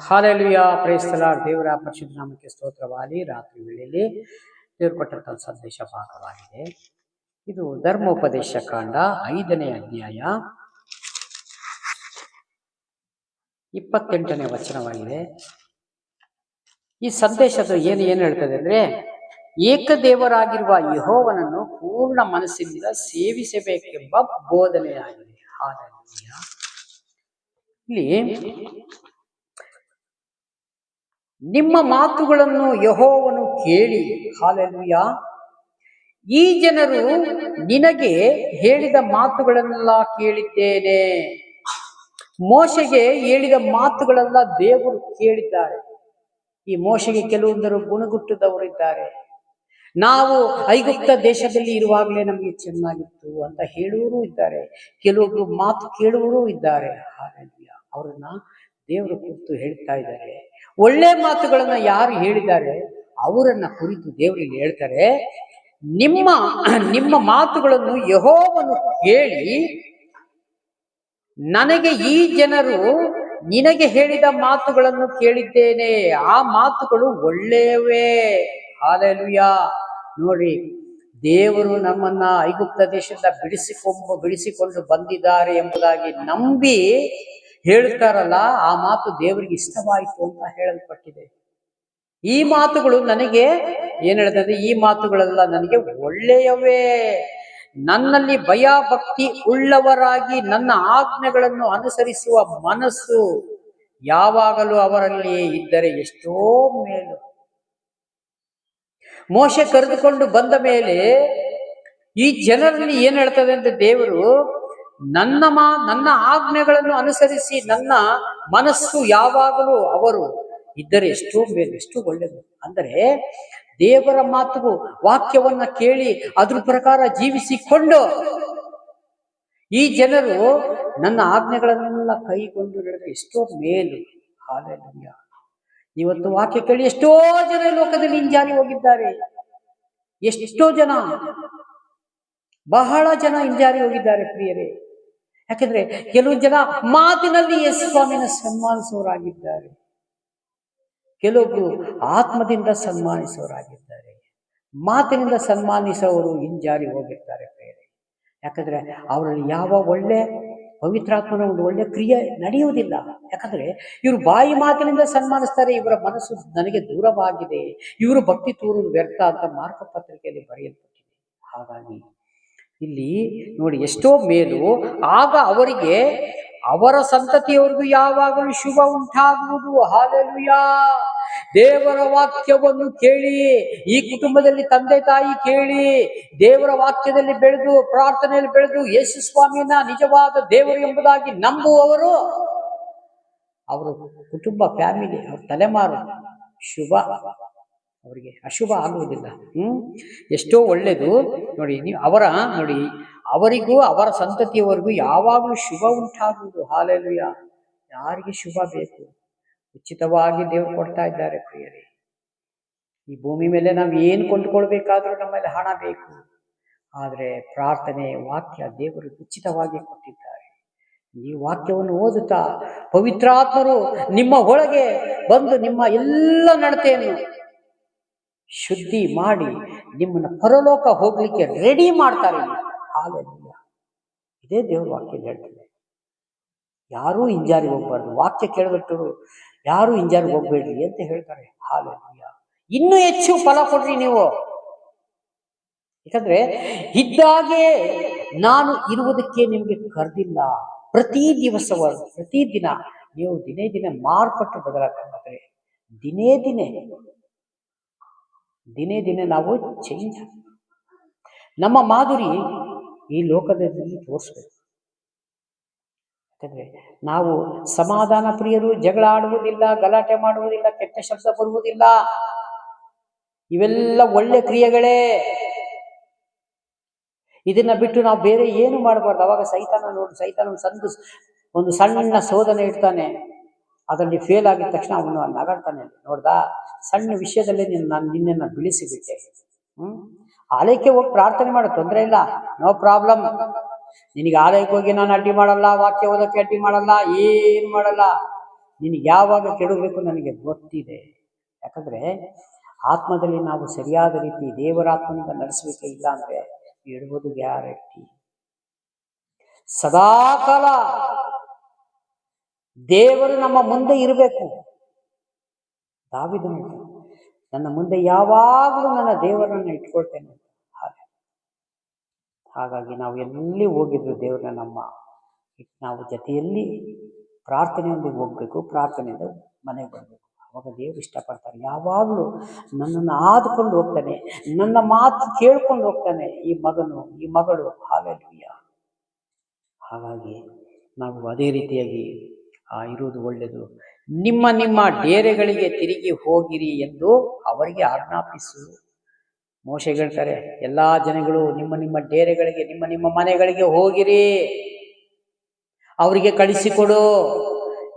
Hallelujah price the lord. ದೇವರ ಪರಿಶುದ್ಧ ನಾಮಕ್ಕೆ ಸ್ತೋತ್ರವಾಗಿ. ರಾತ್ರಿ ವೇಳೆಯಲ್ಲಿ ದೇವರು ಕೊಟ್ಟಂತಹ ಸಂದೇಶ ಭಾಗವಾಗಿದೆ. ಇದು ಧರ್ಮೋಪದೇಶ ಕಾಂಡ 5ನೇ ಅಧ್ಯಾಯ 28ನೇ ವಚನವಾಗಿದೆ. ಈ ಸಂದೇಶದ ಏನು ಹೇಳ್ತದೆ ಅಂದ್ರೆ, ಏಕದೇವರಾಗಿರುವ ಯೆಹೋವನನ್ನು ಪೂರ್ಣ ಮನಸ್ಸಿನಿಂದ ಸೇವಿಸಬೇಕೆಂಬ ಬೋಧನೆಯಾಗಿದೆ. ಹಾಲೆಲುಯಾ. ಇಲ್ಲಿ ನಿಮ್ಮ ಮಾತುಗಳನ್ನು ಯೆಹೋವನು ಕೇಳಿ, ಹಾಲೆಲುಯಾ, ಈ ಜನರು ನಿನಗೆ ಹೇಳಿದ ಮಾತುಗಳನ್ನೆಲ್ಲ ಕೇಳಿದ್ದೇನೆ. ಮೋಶೆಗೆ ಹೇಳಿದ ಮಾತುಗಳೆಲ್ಲ ದೇವರು ಕೇಳಿದ್ದಾರೆ. ಈ ಮೋಶೆಗೆ ಕೆಲವೊಂದರು ಗುಣಗುಟ್ಟದವರಿದ್ದಾರೆ. ನಾವು ಐಗುಪ್ತ ದೇಶದಲ್ಲಿ ಇರುವಾಗಲೇ ನಮಗೆ ಚೆನ್ನಾಗಿತ್ತು ಅಂತ ಹೇಳುವವರು ಇದ್ದಾರೆ, ಕೆಲವೊಬ್ರು ಮಾತು ಕೇಳುವವರು ಇದ್ದಾರೆ. ಹಾಲೆಲುಯಾ. ಅವರನ್ನ ದೇವರ ಕುರಿತು ಹೇಳ್ತಾ ಇದ್ದಾರೆ. ಒಳ್ಳೆ ಮಾತುಗಳನ್ನ ಯಾರು ಹೇಳಿದ್ದಾರೆ ಅವರನ್ನ ಕುರಿತು ದೇವರಿಗೆ ಹೇಳ್ತಾರೆ, ನಿಮ್ಮ ಮಾತುಗಳನ್ನು ಯೆಹೋವನು ಕೇಳಿ, ನನಗೆ ಈ ಜನರು ನಿನಗೆ ಹೇಳಿದ ಮಾತುಗಳನ್ನು ಕೇಳಿದ್ದೇನೆ, ಆ ಮಾತುಗಳು ಒಳ್ಳೆಯವೇ. ಹಾಲೆಲುಯಾ. ನೋಡಿ, ದೇವರು ನಮ್ಮನ್ನ ಐಗುಪ್ತ ದೇಶದಿಂದ ಬಿಡಿಸಿಕೊಂಡು ಬಂದಿದ್ದಾರೆ ಎಂಬುದಾಗಿ ನಂಬಿ ಹೇಳ್ತಾರಲ್ಲ, ಆ ಮಾತು ದೇವರಿಗೆ ಇಷ್ಟವಾಯಿತು ಅಂತ ಹೇಳಲ್ಪಟ್ಟಿದೆ. ಈ ಮಾತುಗಳು ನನಗೆ ಏನ್ ಹೇಳ್ತದೆ, ಈ ಮಾತುಗಳೆಲ್ಲ ನನಗೆ ಒಳ್ಳೆಯವೇ. ನನ್ನಲ್ಲಿ ಭಯ ಭಕ್ತಿ ಉಳ್ಳವರಾಗಿ ನನ್ನ ಆಜ್ಞೆಗಳನ್ನು ಅನುಸರಿಸುವ ಮನಸ್ಸು ಯಾವಾಗಲೂ ಅವರಲ್ಲಿ ಇದ್ದರೆ ಎಷ್ಟೋ ಮೇಲು. ಮೋಶೆ ಕರೆದುಕೊಂಡು ಬಂದ ಮೇಲೆ ಈ ಜನರಲ್ಲಿ ಏನ್ ಹೇಳ್ತದೆ ಅಂದ್ರೆ, ದೇವರು ನನ್ನ ಆಜ್ಞೆಗಳನ್ನು ಅನುಸರಿಸಿ ನನ್ನ ಮನಸ್ಸು ಯಾವಾಗಲೂ ಅವರು ಇದ್ದರೆ ಎಷ್ಟೋ ಮೇಲು, ಎಷ್ಟು ಒಳ್ಳೆಯದು. ಅಂದರೆ ದೇವರ ಮಾತು ವಾಕ್ಯವನ್ನ ಕೇಳಿ ಅದ್ರ ಪ್ರಕಾರ ಜೀವಿಸಿಕೊಂಡು ಈ ಜನರು ನನ್ನ ಆಜ್ಞೆಗಳನ್ನೆಲ್ಲ ಕೈಗೊಂಡು ನಡೆದರೆ ಎಷ್ಟೋ ಮೇಲು. ಹಾಲೆಲೂಯಾ. ಇವತ್ತು ವಾಕ್ಯ ಕೇಳಿ ಎಷ್ಟೋ ಜನ ಲೋಕದಲ್ಲಿ ಹಿಂಜಾರಿ ಹೋಗಿದ್ದಾರೆ. ಎಷ್ಟೋ ಜನ, ಬಹಳ ಜನ ಹಿಂಜಾರಿ ಹೋಗಿದ್ದಾರೆ ಪ್ರಿಯರೇ. ಯಾಕಂದ್ರೆ ಕೆಲವು ಜನ ಮಾತಿನಲ್ಲಿ ಯೇಸು ಸ್ವಾಮಿನ ಸನ್ಮಾನಿಸುವವರಾಗಿದ್ದಾರೆ, ಕೆಲವೊಬ್ರು ಆತ್ಮದಿಂದ ಸನ್ಮಾನಿಸುವವರಾಗಿದ್ದಾರೆ. ಮಾತಿನಿಂದ ಸನ್ಮಾನಿಸುವವರು ಹಿಂಜಾರಿ ಹೋಗಿರ್ತಾರೆ ಪ್ರಿಯರೇ. ಯಾಕಂದ್ರೆ ಅವರಲ್ಲಿ ಯಾವ ಒಳ್ಳೆ ಪವಿತ್ರಾತ್ಮನ ಒಂದು ಒಳ್ಳೆ ಕ್ರಿಯೆ ನಡೆಯುವುದಿಲ್ಲ. ಯಾಕಂದ್ರೆ ಇವರು ಬಾಯಿ ಮಾತಿನಿಂದ ಸನ್ಮಾನಿಸ್ತಾರೆ, ಇವರ ಮನಸ್ಸು ನನಗೆ ದೂರವಾಗಿದೆ, ಇವರು ಭಕ್ತಿ ತೋರುವುದು ವ್ಯರ್ಥ ಅಂತ ಮಾರ್ಕ ಪತ್ರಿಕೆಯಲ್ಲಿ ಬರೆಯಲ್ಪಟ್ಟಿದೆ. ಹಾಗಾಗಿ ಇಲ್ಲಿ ನೋಡಿ, ಎಷ್ಟೋ ಮೇಲು. ಆಗ ಅವರಿಗೆ ಅವರ ಸಂತತಿಯವರಿಗೂ ಯಾವಾಗಲೂ ಶುಭ ಉಂಟಾಗುವುದು. ಹಾಲೆಲುಯಾ. ದೇವರ ವಾಕ್ಯವನ್ನು ಕೇಳಿ, ಈ ಕುಟುಂಬದಲ್ಲಿ ತಂದೆ ತಾಯಿ ಕೇಳಿ ದೇವರ ವಾಕ್ಯದಲ್ಲಿ ಬೆಳೆದು, ಪ್ರಾರ್ಥನೆಯಲ್ಲಿ ಬೆಳೆದು, ಯೇಸು ಸ್ವಾಮಿಯನ್ನ ನಿಜವಾದ ದೇವರು ಎಂಬುದಾಗಿ ನಂಬುವವರು, ಅವರು ಕುಟುಂಬ, ಫ್ಯಾಮಿಲಿ, ಅವ್ರ ತಲೆಮಾರು ಶುಭ, ಅವರಿಗೆ ಅಶುಭ ಆಗುವುದಿಲ್ಲ. ಎಷ್ಟೋ ಒಳ್ಳೆಯದು. ನೋಡಿ, ನೋಡಿ, ಅವರಿಗೂ ಅವರ ಸಂತತಿಯವರಿಗೂ ಯಾವಾಗಲೂ ಶುಭ ಉಂಟಾಗುವುದು. ಹಾಲೆಲುಯಾ. ಯಾರಿಗೆ ಶುಭ ಬೇಕು ಉಚಿತವಾಗಿ ದೇವರು ಕೊಡ್ತಾ ಇದ್ದಾರೆ ಪ್ರಿಯರೇ. ಈ ಭೂಮಿ ಮೇಲೆ ನಾವು ಏನು ಕೊಂಡುಕೊಳ್ಬೇಕಾದ್ರೂ ನಮ್ಮಲ್ಲಿ ಹಣ ಬೇಕು, ಆದರೆ ಪ್ರಾರ್ಥನೆ, ವಾಕ್ಯ ದೇವರು ಉಚಿತವಾಗಿ ಕೊಟ್ಟಿದ್ದಾರೆ. ಈ ವಾಕ್ಯವನ್ನು ಓದುತ್ತಾ ಪವಿತ್ರಾತ್ಮರು ನಿಮ್ಮ ಒಳಗೆ ಬಂದು ನಿಮ್ಮ ಎಲ್ಲ ನಡತೆಯನ್ನು ಶುದ್ಧಿ ಮಾಡಿ ನಿಮ್ಮನ್ನ ಪರಲೋಕ ಹೋಗ್ಲಿಕ್ಕೆ ರೆಡಿ ಮಾಡ್ತಾರೆ. ಹಾಲೆಲೂಯಾ. ಇದೇ ದೇವ್ರ ವಾಕ್ಯ ಹೇಳ್ತದೆ. ಯಾರೂ ಹಿಂಜಾರಿ ಹೋಗ್ಬಾರ್ದು. ವಾಕ್ಯ ಕೇಳಬಿಟ್ಟು ಯಾರು ಹಿಂಜಾರಿ ಹೋಗ್ಬೇಡ್ರಿ ಅಂತ ಹೇಳ್ತಾರೆ. ಹಾಲೆಲೂಯಾ. ಇನ್ನೂ ಹೆಚ್ಚು ಫಲ ಕೊಡ್ರಿ ನೀವು. ಯಾಕಂದ್ರೆ ಇದ್ದಾಗೆ ನಾನು ಇರುವುದಕ್ಕೆ ನಿಮ್ಗೆ ಕರೆದಿಲ್ಲ. ಪ್ರತಿದಿನ ನೀವು ದಿನೇ ದಿನ ಮಾರ್ಪಟ್ಟು ಬದಲಾಗ್ತಾರೆ. ದಿನೇ ದಿನೇ ನಾವು ಚೇಂಜ್. ನಮ್ಮ ಮಾಧುರಿ ಈ ಲೋಕದಲ್ಲಿ ತೋರಿಸ್ಬೇಕು. ಯಾಕಂದ್ರೆ ನಾವು ಸಮಾಧಾನ ಪ್ರಿಯರು, ಜಗಳ ಆಡುವುದಿಲ್ಲ, ಗಲಾಟೆ ಮಾಡುವುದಿಲ್ಲ, ಕೆಟ್ಟ ಶಬ್ದ ಬರುವುದಿಲ್ಲ. ಇವೆಲ್ಲ ಒಳ್ಳೆ ಕ್ರಿಯೆಗಳೇ. ಇದನ್ನ ಬಿಟ್ಟು ನಾವು ಬೇರೆ ಏನು ಮಾಡಬಾರ್ದು. ಅವಾಗ ಸೈತಾನ ಒಂದು ಸಣ್ಣ ಶೋಧನೆ ಇಡ್ತಾನೆ. ಅದರಲ್ಲಿ ಫೇಲ್ ಆಗಿದ ತಕ್ಷಣ ಅವನು ನಗಾಡ್ತಾನೆ. ನೋಡ್ದಾ, ಸಣ್ಣ ವಿಷಯದಲ್ಲಿ ನಾನು ನಿನ್ನನ್ನು ಬಿಡಿಸಿಬಿಟ್ಟೆ. ಆಲಯಕ್ಕೆ ಹೋಗಿ ಪ್ರಾರ್ಥನೆ ಮಾಡೋ ತೊಂದರೆ ಇಲ್ಲ, ನೋ ಪ್ರಾಬ್ಲಮ್. ನಿನಗೆ ಆಲಯಕ್ಕೆ ಹೋಗಿ ನಾನು ಅಡ್ಡಿ ಮಾಡಲ್ಲ, ವಾಕ್ಯ ಓದೋಕ್ಕೆ ಅಡ್ಡಿ ಮಾಡಲ್ಲ, ಏನು ಮಾಡಲ್ಲ. ನಿನಗೆ ಯಾವಾಗ ಕೆಡಬೇಕು ನನಗೆ ಗೊತ್ತಿದೆ. ಯಾಕಂದರೆ ಆತ್ಮದಲ್ಲಿ ನಾವು ಸರಿಯಾದ ರೀತಿ ದೇವರಾತ್ಮನಿಂದ ನಡೆಸಬೇಕೇ ಇಲ್ಲ ಅಂದರೆ ಇಡುವುದು ಗ್ಯಾರಂಟಿ. ಸದಾಕಾಲ ದೇವರು ನಮ್ಮ ಮುಂದೆ ಇರಬೇಕು. ದಾವೀದನು ನನ್ನ ಮುಂದೆ ಯಾವಾಗಲೂ ನನ್ನ ದೇವರನ್ನು ಇಟ್ಕೊಳ್ತೇನೆ. ಹಾಗಾಗಿ ನಾವು ಎಲ್ಲಿ ಹೋಗಿದ್ರು ದೇವರನ್ನ ನಾವು ಜೊತೆಯಲ್ಲಿ ಪ್ರಾರ್ಥನೆಯೊಂದಿಗೆ ಹೋಗ್ಬೇಕು, ಪ್ರಾರ್ಥನೆಯಿಂದ ಮನೆಗೆ ಬರಬೇಕು. ಅವಾಗ ದೇವರು ಇಷ್ಟಪಡ್ತಾರೆ. ಯಾವಾಗಲೂ ನನ್ನನ್ನು ಆದುಕೊಂಡು ಹೋಗ್ತಾನೆ, ನನ್ನ ಮಾತು ಕೇಳ್ಕೊಂಡು ಹೋಗ್ತಾನೆ ಈ ಮಗನು, ಈ ಮಗಳು. ಹಾಲೆಲೂಯಾ. ಹಾಗಾಗಿ ನಾವು ಅದೇ ರೀತಿಯಾಗಿ ಇರುವುದು ಒಳ್ಳೆಯದು. ನಿಮ್ಮ ನಿಮ್ಮ ಡೇರೆಗಳಿಗೆ ತಿರುಗಿ ಹೋಗಿರಿ ಎಂದು ಅವರಿಗೆ ಆಜ್ಞಾಪಿಸು. ಮೋಶೆ ಹೇಳ್ತಾರೆ, ಎಲ್ಲಾ ಜನಗಳು ನಿಮ್ಮ ನಿಮ್ಮ ಡೇರೆಗಳಿಗೆ, ನಿಮ್ಮ ನಿಮ್ಮ ಮನೆಗಳಿಗೆ ಹೋಗಿರಿ, ಅವರಿಗೆ ಕಳಿಸಿಕೊಡು.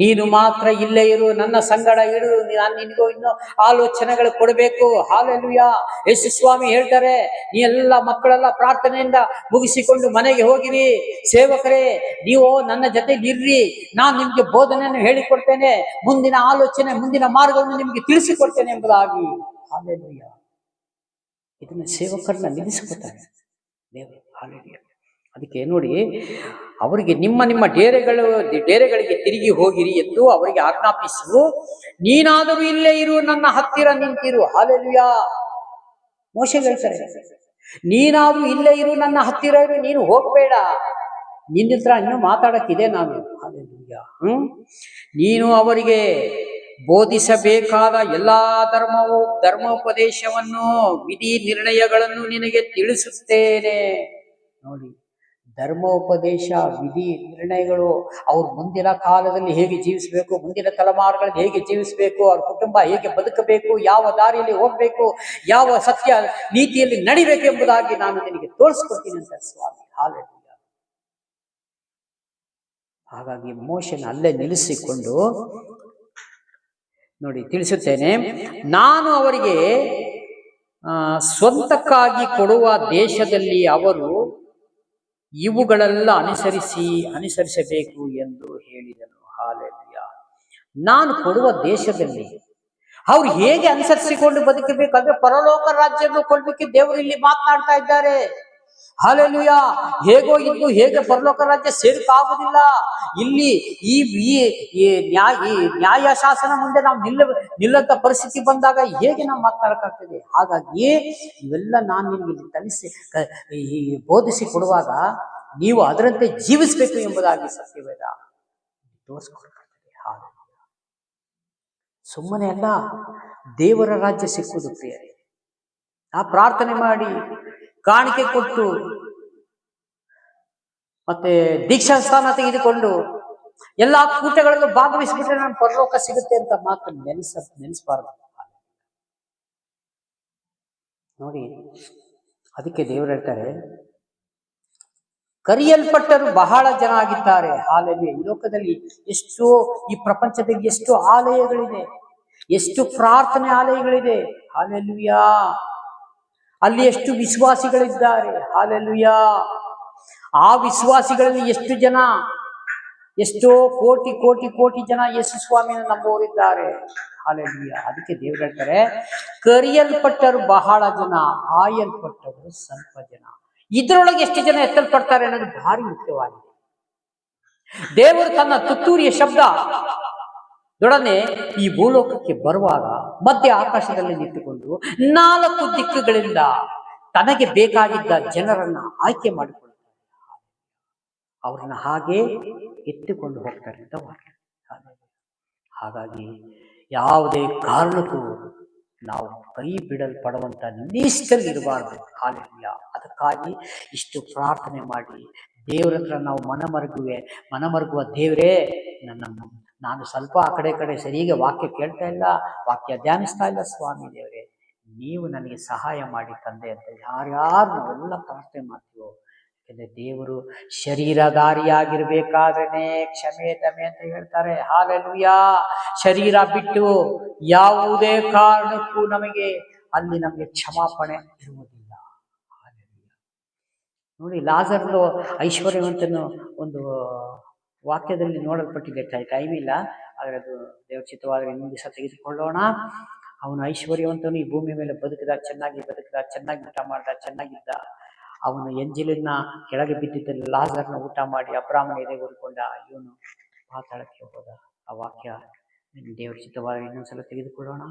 ನೀನು ಮಾತ್ರ ಇಲ್ಲೇ ಇರು, ನನ್ನ ಸಂಗಡ ಇರು, ನಾನು ನಿನಗೂ ಇನ್ನೂ ಆಲೋಚನೆಗಳು ಕೊಡಬೇಕು. ಹಾಲೆಲೂಯಾ. ಯೇಸು ಸ್ವಾಮಿ ಹೇಳ್ತಾರೆ, ನೀ ಎಲ್ಲ ಮಕ್ಕಳೆಲ್ಲ ಪ್ರಾರ್ಥನೆಯಿಂದ ಮುಗಿಸಿಕೊಂಡು ಮನೆಗೆ ಹೋಗಿರಿ. ಸೇವಕರೇ, ನೀವು ನನ್ನ ಜೊತೆಗೆ ಇರ್ರಿ, ನಾನು ನಿಮ್ಗೆ ಬೋಧನೆಯನ್ನು ಹೇಳಿಕೊಡ್ತೇನೆ, ಮುಂದಿನ ಆಲೋಚನೆ, ಮುಂದಿನ ಮಾರ್ಗವನ್ನು ನಿಮ್ಗೆ ತಿಳಿಸಿಕೊಡ್ತೇನೆ ಎಂಬುದಾಗಿ. ಹಾಲೆಲೂಯಾ. ಇದನ್ನ ಸೇವಕರನ್ನ ನಿಲ್ಲಿಸಿಕೊಡ್ತಾರೆ ದೇವರು. ಹಾಲೆಲೂಯಾ. ಅದಕ್ಕೆ ನೋಡಿ, ಅವರಿಗೆ ನಿಮ್ಮ ನಿಮ್ಮ ಡೇರೆಗಳಿಗೆ ತಿರುಗಿ ಹೋಗಿರಿ ಎಂದು ಅವರಿಗೆ ಆಜ್ಞಾಪಿಸು. ನೀನಾದರೂ ಇಲ್ಲೇ ಇರು, ನನ್ನ ಹತ್ತಿರ ನಿಂತಿರು. ಹಾಲೆಲೂಯಾ. ಮೋಶೆ ಹೇಳ್ತಾರೆ, ನೀನಾದ್ರೂ ಇಲ್ಲೇ ಇರು, ನನ್ನ ಹತ್ತಿರ ಇರು, ನೀನು ಹೋಗಬೇಡ, ನಿನ್ನ ಹತ್ರ ಇನ್ನೂ ಮಾತಾಡಕ್ಕಿದೆ ನಾನು. ಹಾಲೆಲೂಯಾ. ನೀನು ಅವರಿಗೆ ಬೋಧಿಸಬೇಕಾದ ಎಲ್ಲಾ ಧರ್ಮೋಪದೇಶವನ್ನು, ವಿಧಿ ನಿರ್ಣಯಗಳನ್ನು ನಿನಗೆ ತಿಳಿಸುತ್ತೇನೆ. ನೋಡಿ, ಧರ್ಮೋಪದೇಶ, ವಿಧಿ ನಿರ್ಣಯಗಳು, ಅವ್ರು ಮುಂದಿನ ಕಾಲದಲ್ಲಿ ಹೇಗೆ ಜೀವಿಸಬೇಕು, ಮುಂದಿನ ತಲೆಮಾರುಗಳಲ್ಲಿ ಹೇಗೆ ಜೀವಿಸಬೇಕು, ಅವ್ರ ಕುಟುಂಬ ಹೇಗೆ ಬದುಕಬೇಕು, ಯಾವ ದಾರಿಯಲ್ಲಿ ಹೋಗ್ಬೇಕು, ಯಾವ ಸತ್ಯ ನೀತಿಯಲ್ಲಿ ನಡಿಬೇಕು ಎಂಬುದಾಗಿ ನಾನು ನಿನಗೆ ತೋರಿಸ್ಕೊಡ್ತೀನಿ ಅಂತ ಸ್ವಾಮಿ. ಹಾಲೆಲೂಯಾ. ಹಾಗಾಗಿ ಮೋಶೆನ ಅಲ್ಲೇ ನಿಲ್ಲಿಸಿಕೊಂಡು ನೋಡಿ ತಿಳಿಸುತ್ತೇನೆ, ನಾನು ಅವರಿಗೆ ಸ್ವಂತಕ್ಕಾಗಿ ಕೊಡುವ ದೇಶದಲ್ಲಿ ಅವರು ಇವುಗಳೆಲ್ಲ ಅನುಸರಿಸಬೇಕು ಎಂದು ಹೇಳಿದನು. ಹಾಲೆಲೂಯಾ. ನಾನು ಕೊಡುವ ದೇಶದಲ್ಲಿ ಅವ್ರು ಹೇಗೆ ಅನುಸರಿಸಿಕೊಂಡು ಬದುಕಬೇಕಂದ್ರೆ ಪರಲೋಕ ರಾಜ್ಯವನ್ನು ಕೊಡ್ಲಿಕ್ಕೆ ದೇವರು ಇಲ್ಲಿ ಮಾತನಾಡ್ತಾ ಇದ್ದಾರೆ. ಹಾಲೆಲೂಯಾ. ಹೇಗೋ ಇದ್ದು ಹೇಗೆ ಪರಲೋಕ ರಾಜ್ಯ ಸೇರಿಕಾಗುವುದಿಲ್ಲ. ಇಲ್ಲಿ ಈ ನ್ಯಾಯ ಶಾಸನ ಮುಂದೆ ನಾವು ನಿಲ್ಲಂತ ಪರಿಸ್ಥಿತಿ ಬಂದಾಗ ಹೇಗೆ ನಾವು ಮಾತನಾಡಕ್ಕಾಗ್ತದೆ? ಹಾಗಾಗಿ ಇವೆಲ್ಲ ನಾನು ನಿಮಗೆ ಬೋಧಿಸಿ ಕೊಡುವಾಗ ನೀವು ಅದರಂತೆ ಜೀವಿಸಬೇಕು ಎಂಬುದಾಗಿ ಸತ್ಯವೇದ ತೋರಿಸ್ಕೊಡ್ತದೆ. ಹಾಗೆ ಸುಮ್ಮನೆ ಅಲ್ಲ ದೇವರ ರಾಜ್ಯ ಸಿಕ್ಕುವುದು ಪ್ರಿಯರೇ. ಆ ಪ್ರಾರ್ಥನೆ ಮಾಡಿ, ಕಾಣಿಕೆ ಕೊಟ್ಟು, ಮತ್ತೆ ದೀಕ್ಷಾ ಸ್ಥಾನ ತೆಗೆದುಕೊಂಡು ಎಲ್ಲಾ ಕೂಟಗಳಲ್ಲೂ ಭಾಗವಹಿಸಿಬಿಟ್ರೆ ನಾನು ಪರಲೋಕ ಸಿಗುತ್ತೆ ಅಂತ ಮಾತ್ರ ನೆನೆಸಬಾರದು. ನೋಡಿ, ಅದಕ್ಕೆ ದೇವರು ಹೇಳ್ತಾರೆ, ಕರೆಯಲ್ಪಟ್ಟರು ಬಹಳ ಜನ ಆಗಿದ್ದಾರೆ. ಹಾಲೆಲೂಯಾ. ಈ ಲೋಕದಲ್ಲಿ ಎಷ್ಟೋ, ಈ ಪ್ರಪಂಚದಲ್ಲಿ ಎಷ್ಟು ಆಲಯಗಳಿದೆ, ಎಷ್ಟು ಪ್ರಾರ್ಥನೆ ಆಲಯಗಳಿದೆ. ಹಾಲೆಲೂಯಾ. ಅಲ್ಲಿ ಎಷ್ಟು ವಿಶ್ವಾಸಿಗಳಿದ್ದಾರೆ. ಹಾಲೆಲೂಯಾ. ಆ ವಿಶ್ವಾಸಿಗಳಲ್ಲಿ ಎಷ್ಟೋ ಕೋಟಿ ಕೋಟಿ ಕೋಟಿ ಜನ ಯೇಸು ಸ್ವಾಮಿಯನ್ನು ನಂಬುವವರಿದ್ದಾರೆ. ಹಾಲೆಲೂಯಾ. ಅದಕ್ಕೆ ದೇವರು ಹೇಳ್ತಾರೆ, ಕರೆಯಲ್ಪಟ್ಟರು ಬಹಳ ಜನ, ಆಯಲ್ಪಟ್ಟವರು ಸ್ವಲ್ಪ ಜನ. ಇದರೊಳಗೆ ಎಷ್ಟು ಜನ ಎತ್ತಲ್ಪಡ್ತಾರೆ ಅನ್ನೋದು ಭಾರಿ ಮುಖ್ಯವಾಗಿದೆ. ದೇವರು ತನ್ನ ತುತ್ತೂರಿಯ ಶಬ್ದ ದೊಡನೆ ಈ ಭೂಲೋಕಕ್ಕೆ ಬರುವಾಗ ಮಧ್ಯ ಆಕಾಶದಲ್ಲಿ ನಿಂತುಕೊಂಡು 4 ದಿಕ್ಕುಗಳಿಂದ ತನಗೆ ಬೇಕಾಗಿದ್ದ ಜನರನ್ನ ಆಯ್ಕೆ ಮಾಡಿಕೊಳ್ಳುತ್ತಾರೆ. ಅವ್ರನ್ನ ಹಾಗೆ ಎತ್ತಿಕೊಂಡು ಹೋಗ್ತಾರೆ ಅಂತ ವಾಕ್ಯ. ಹಾಗಾಗಿ ಯಾವುದೇ ಕಾರಣಕ್ಕೂ ನಾವು ಕೈ ಬಿಡಲ್ಪಡುವಂತ ಲೀಸ್ಟಲ್ಲಿ ಇರಬಾರ್ದು. ಹಾಲೆಲೂಯಾ. ಅದಕ್ಕಾಗಿ ಇಷ್ಟು ಪ್ರಾರ್ಥನೆ ಮಾಡಿ ದೇವರ ಹತ್ರ ನಾವು ಮನಮರುಗುವ ದೇವರೇ, ನಾನು ಸ್ವಲ್ಪ ಆ ಕಡೆ ಸರಿಗೆ ವಾಕ್ಯ ಕೇಳ್ತಾ ಇಲ್ಲ, ವಾಕ್ಯ ಧ್ಯಾನಿಸ್ತಾ ಇಲ್ಲ, ಸ್ವಾಮಿ ದೇವರೇ ನೀವು ನನಗೆ ಸಹಾಯ ಮಾಡಿ ತಂದೆ ಅಂತ ಯಾರ್ಯಾರು ನಾವೆಲ್ಲ ಪ್ರಾರ್ಥನೆ ಮಾಡ್ತೀವೋ, ಯಾಕಂದ್ರೆ ದೇವರು ಶರೀರಧಾರಿಯಾಗಿರ್ಬೇಕಾದ್ರೆ ಕ್ಷಮೆ ದಮೆ ಅಂತ ಹೇಳ್ತಾರೆ. ಹಾಲೆಲೂಯಾ. ಶರೀರ ಬಿಟ್ಟು ಯಾವುದೇ ಕಾರಣಕ್ಕೂ ನಮಗೆ ಕ್ಷಮಾಪಣೆ ಇರುವುದಿಲ್ಲ. ನೋಡಿ, ಲಾಜರ್ನು ಐಶ್ವರ್ಯವಂತನು ಒಂದು ವಾಕ್ಯದಲ್ಲಿ ನೋಡಲ್ಪಟ್ಟಿದೆ, ಟೈಮ್ ಇಲ್ಲ, ಆದರೆ ಅದು ದೇವರ ಚಿತ್ತವಾದರೆ ಇನ್ನೊಂದು ದಿವಸ ತೆಗೆದುಕೊಳ್ಳೋಣ. ಅವನು ಐಶ್ವರ್ಯವಂತನು, ಈ ಭೂಮಿ ಮೇಲೆ ಚೆನ್ನಾಗಿ ಊಟ ಮಾಡ್ದ, ಚೆನ್ನಾಗಿದ್ದ. ಅವನು ಎಂಜಿಲಿನ ಕೆಳಗೆ ಬಿದ್ದಿದ್ದಲ್ಲಿ ಲಾಜರ್ನ ಊಟ ಮಾಡಿ ಅಬ್ರಾಮನ ಎದೆ ಹೊರ್ಕೊಂಡ. ಇವನು ಪಾತಾಳಕ್ಕೆ ಹೋದ. ಆ ವಾಕ್ಯ ದೇವರ ಚಿತ್ತವಾದರೆ ಇನ್ನೊಂದ್ಸಲ ತೆಗೆದುಕೊಳ್ಳೋಣ.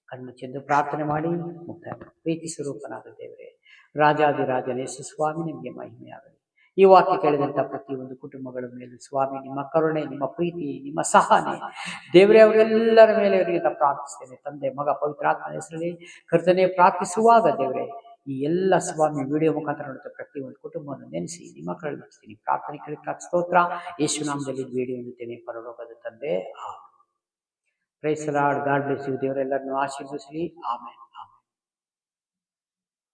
ಕಣ್ಣು ಚೆಂದು ಪ್ರಾರ್ಥನೆ ಮಾಡಿ ಮುಕ್ತಾಯ. ಪ್ರೀತಿ ಸ್ವರೂಪನಾದ ದೇವರೇ, ರಾಜಾದಿರಾಜನೇ ಸ್ವಾಮಿ, ನಿಮಗೆ ಮಹಿಮೆಯಾಗಲಿ. ಈ ವಾಕ್ಯ ಕೇಳಿದಂಥ ಪ್ರತಿಯೊಂದು ಕುಟುಂಬಗಳ ಮೇಲೆ ಸ್ವಾಮಿ ನಿಮ್ಮ ಕರುಣೆ, ನಿಮ್ಮ ಪ್ರೀತಿ, ನಿಮ್ಮ ಸಹನೆ ದೇವರೇ ಅವರೆಲ್ಲರ ಮೇಲೆ ಅವರಿಗೆ ಪ್ರಾರ್ಥಿಸ್ತೇನೆ. ತಂದೆ, ಮಗ, ಪವಿತ್ರಾತ್ಮನ ಹೆಸರಲ್ಲಿ ಕರ್ತನೆ ಪ್ರಾರ್ಥಿಸುವಾಗ ದೇವರೇ, ಈ ಎಲ್ಲ ಸ್ವಾಮಿ ವಿಡಿಯೋ ಮುಖಾಂತರ ನೋಡುತ್ತೆ ಪ್ರತಿಯೊಂದು ಕುಟುಂಬವನ್ನು ನೆನೆಸಿ ನಿಮ್ಮ ಕಳುಹಿಸ್ತೀನಿ. ಪ್ರಾರ್ಥನೆ ಕೇಳಿದ ಸ್ತೋತ್ರ. ಯೇಸುನಾಮದಲ್ಲಿ ವಿಡಿಯೋ ಎನ್ನುತ್ತೇನೆ ಪರಲೋಕದ ತಂದೆ. Praise the lord. God bless you. ದೇವರೆಲ್ಲರನ್ನು ಆಶೀರ್ವದಿಸಲಿ. ಆಮೆನ್.